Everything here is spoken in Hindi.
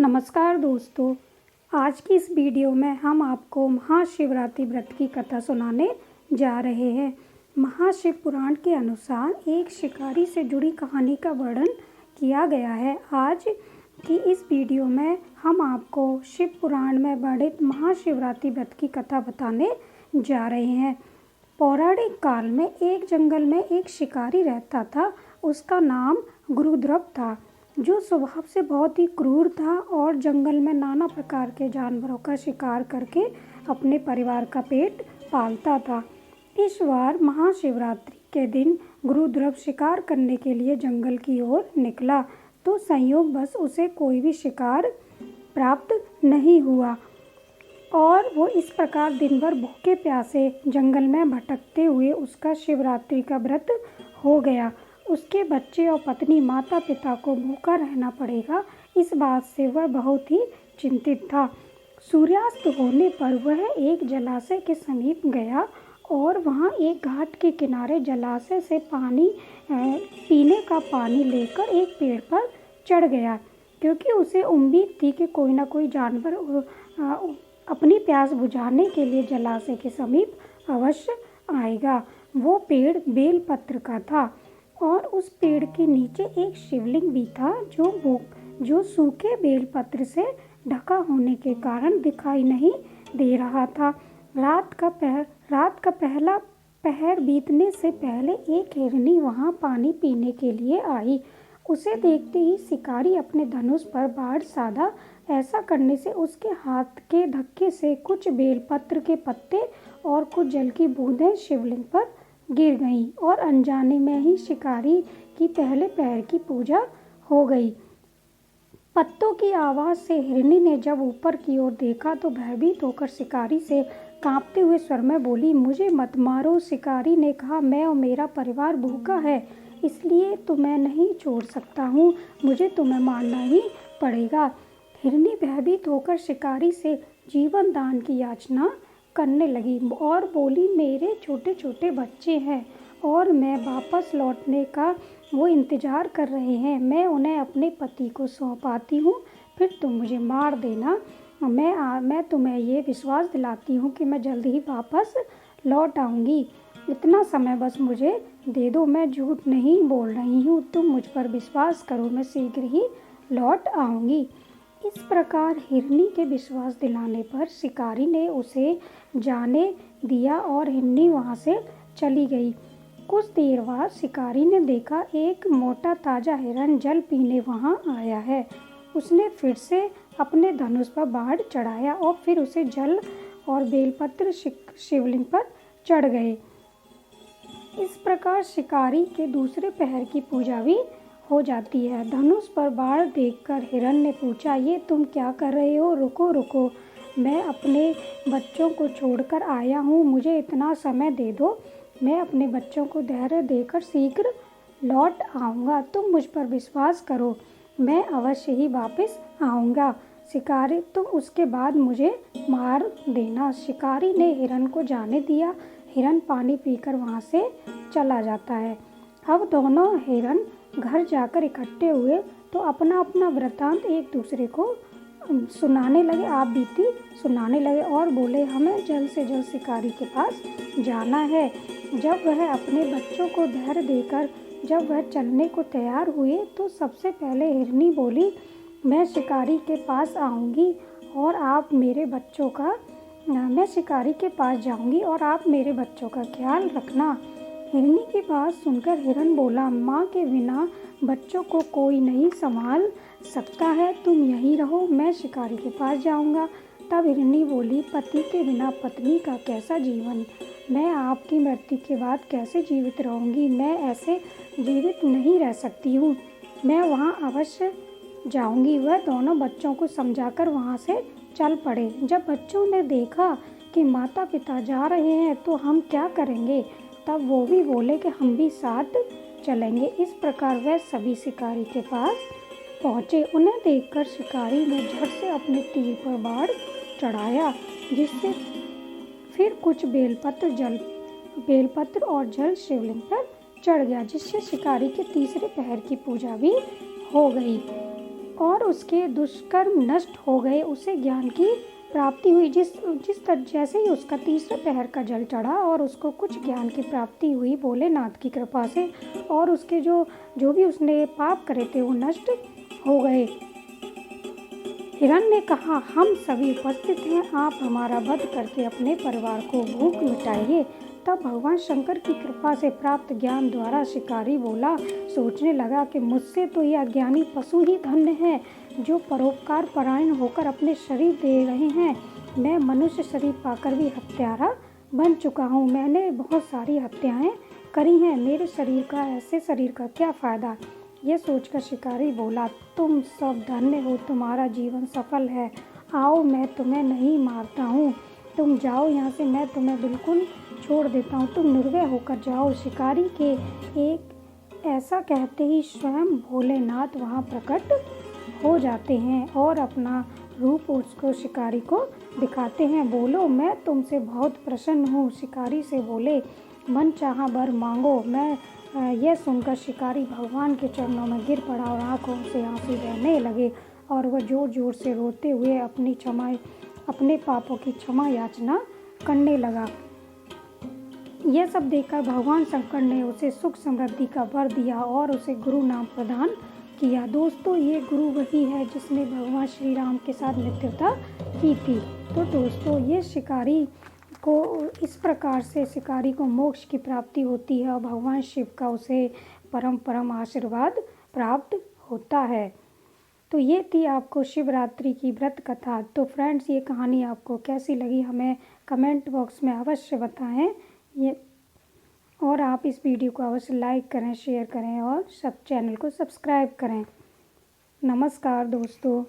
नमस्कार दोस्तों, आज की इस वीडियो में हम आपको महाशिवरात्रि व्रत की कथा सुनाने जा रहे हैं। महाशिव पुराण के अनुसार एक शिकारी से जुड़ी कहानी का वर्णन किया गया है। आज की इस वीडियो में हम आपको शिव पुराण में वर्णित महाशिवरात्रि व्रत की कथा बताने जा रहे हैं। पौराणिक काल में एक जंगल में एक शिकारी रहता था। उसका नाम गुरुद्रव था, जो स्वभाव से बहुत ही क्रूर था और जंगल में नाना प्रकार के जानवरों का शिकार करके अपने परिवार का पेट पालता था। इस बार महाशिवरात्रि के दिन गुरुद्रव शिकार करने के लिए जंगल की ओर निकला, तो संयोगवश उसे कोई भी शिकार प्राप्त नहीं हुआ और वो इस प्रकार दिन भर भूखे प्यासे जंगल में भटकते हुए उसका शिवरात्रि का व्रत हो गया। उसके बच्चे और पत्नी माता पिता को भूखा रहना पड़ेगा, इस बात से वह बहुत ही चिंतित था। सूर्यास्त होने पर वह एक जलाशय के समीप गया और वहां एक घाट के किनारे जलाशय से पीने का पानी लेकर एक पेड़ पर चढ़ गया, क्योंकि उसे उम्मीद थी कि कोई न कोई जानवर अपनी प्यास बुझाने के लिए जलाशय के समीप अवश्य आएगा। वो पेड़ बेलपत्र का था और उस पेड़ के नीचे एक शिवलिंग भी था, जो सूखे बेलपत्र से ढका होने के कारण दिखाई नहीं दे रहा था। रात का पहला पहर बीतने से पहले एक हिरनी वहां पानी पीने के लिए आई। उसे देखते ही शिकारी अपने धनुष पर बाण साधा। ऐसा करने से उसके हाथ के धक्के से कुछ बेलपत्र के पत्ते और कुछ जल की बूंदें शिवलिंग पर गिर गईं और अनजाने में ही शिकारी की पहले पैर की पूजा हो गई। पत्तों की आवाज़ से हिरनी ने जब ऊपर की ओर देखा तो भयभीत होकर शिकारी से कांपते हुए स्वर में बोली, मुझे मत मारो। शिकारी ने कहा, मैं और मेरा परिवार भूखा है, इसलिए तो मैं नहीं छोड़ सकता हूँ, मुझे तुम्हें मारना ही पड़ेगा। हिरनी भयभीत होकर शिकारी से जीवन दान की याचना करने लगी और बोली, मेरे छोटे छोटे बच्चे हैं और मैं वापस लौटने का वो इंतज़ार कर रहे हैं। मैं उन्हें अपने पति को सौंप आती हूँ, फिर तुम मुझे मार देना। मैं तुम्हें ये विश्वास दिलाती हूँ कि मैं जल्द ही वापस लौट आऊँगी। इतना समय बस मुझे दे दो, मैं झूठ नहीं बोल रही हूँ, तुम मुझ पर विश्वास करो, मैं शीघ्र ही लौट आऊँगी। इस प्रकार हिरनी के विश्वास दिलाने पर शिकारी ने उसे जाने दिया और हिरनी वहां से चली गई। कुछ देर बाद शिकारी ने देखा एक मोटा ताजा हिरन जल पीने वहां आया है। उसने फिर से अपने धनुष पर बाण चढ़ाया और फिर उसे जल और बेलपत्र शिवलिंग पर चढ़ गए। इस प्रकार शिकारी के दूसरे पहर की पूजा भी हो जाती है। धनुष पर बाण देखकर हिरन ने पूछा, ये तुम क्या कर रहे हो? रुको रुको, मैं अपने बच्चों को छोड़कर आया हूँ, मुझे इतना समय दे दो, मैं अपने बच्चों को धैर्य देकर शीघ्र लौट आऊँगा। तुम मुझ पर विश्वास करो, मैं अवश्य ही वापस आऊँगा। शिकारी, तुम उसके बाद मुझे मार देना। शिकारी ने हिरन को जाने दिया। हिरन पानी पीकर वहाँ से चला जाता है। अब दोनों हिरन घर जाकर इकट्ठे हुए तो अपना अपना वृतांत एक दूसरे को सुनाने लगे, आप बीती सुनाने लगे और बोले, हमें जल्द से जल्द शिकारी के पास जाना है। जब वह अपने बच्चों को धैर्य देकर जब वह चलने को तैयार हुए तो सबसे पहले हिरनी बोली, मैं शिकारी के पास आऊँगी और आप मेरे बच्चों का मैं शिकारी के पास जाऊँगी और आप मेरे बच्चों का ख्याल रखना। हिरनी की बात सुनकर हिरन बोला, माँ के बिना बच्चों को कोई नहीं संभाल सकता है, तुम यहीं रहो, मैं शिकारी के पास जाऊँगा। तब हिरनी बोली, पति के बिना पत्नी का कैसा जीवन, मैं आपकी मृत्यु के बाद कैसे जीवित रहूँगी, मैं ऐसे जीवित नहीं रह सकती हूँ, मैं वहाँ अवश्य जाऊँगी। वह दोनों बच्चों को समझाकर वहाँ से चल पड़े। जब बच्चों ने देखा कि माता पिता जा रहे हैं तो हम क्या करेंगे, तब वो भी बोले कि हम भी साथ चलेंगे। इस प्रकार वह सभी शिकारी के पास पहुँचे। उन्हें देखकर शिकारी ने झट से अपने तीर पर बाण चढ़ाया, जिससे फिर कुछ बेलपत्र और जल शिवलिंग पर चढ़ गया, जिससे शिकारी के तीसरे पहर की पूजा भी हो गई। और उसके दुष्कर्म नष्ट हो गए, उसे ज्ञान की प्राप्ति हुई। जैसे ही उसका तीसरे पहर का जल चढ़ा और उसको कुछ ज्ञान की प्राप्ति हुई भोलेनाथ की कृपा से, और उसके जो भी उसने पाप करे थे वो नष्ट हो गए। हिरण ने कहा, हम सभी उपस्थित हैं, आप हमारा वध करके अपने परिवार को भूख मिटाइए। तब भगवान शंकर की कृपा से प्राप्त ज्ञान द्वारा शिकारी बोला, सोचने लगा कि मुझसे तो यह अज्ञानी पशु ही धन्य है जो परोपकार परायण होकर अपने शरीर दे रहे हैं। मैं मनुष्य शरीर पाकर भी हत्यारा बन चुका हूँ। मैंने बहुत सारी हत्याएं करी हैं, मेरे शरीर का, ऐसे शरीर का क्या फ़ायदा। यह सोचकर शिकारी बोला, तुम सब धन्य हो, तुम्हारा जीवन सफल है। आओ, मैं तुम्हें नहीं मारता हूँ, तुम जाओ यहाँ से, मैं तुम्हें बिल्कुल छोड़ देता हूँ, तुम निर्भय होकर जाओ। शिकारी के एक ऐसा कहते ही स्वयं भोलेनाथ वहाँ प्रकट हो जाते हैं और अपना रूप उसको शिकारी को दिखाते हैं। बोलो, मैं तुमसे बहुत प्रसन्न हूँ। शिकारी से बोले, मन चाहा वर मांगो। मैं यह सुनकर शिकारी भगवान के चरणों में गिर पड़ा और आंखों से आंसू बहने लगे और वह जोर जोर से रोते हुए अपने पापों की क्षमा याचना करने लगा। यह सब देखकर भगवान शंकर ने उसे सुख समृद्धि का वर दिया और उसे गुरु नाम प्रदान किया। दोस्तों, ये गुरु वही है जिसने भगवान श्री राम के साथ मित्रता की थी। तो दोस्तों, ये शिकारी को इस प्रकार से शिकारी को मोक्ष की प्राप्ति होती है और भगवान शिव का उसे परम आशीर्वाद प्राप्त होता है। तो ये थी आपको शिवरात्रि की व्रत कथा। तो फ्रेंड्स, ये कहानी आपको कैसी लगी हमें कमेंट बॉक्स में अवश्य बताएं। और आप इस वीडियो को अवश्य लाइक करें, शेयर करें और सब चैनल को सब्सक्राइब करें। नमस्कार दोस्तों।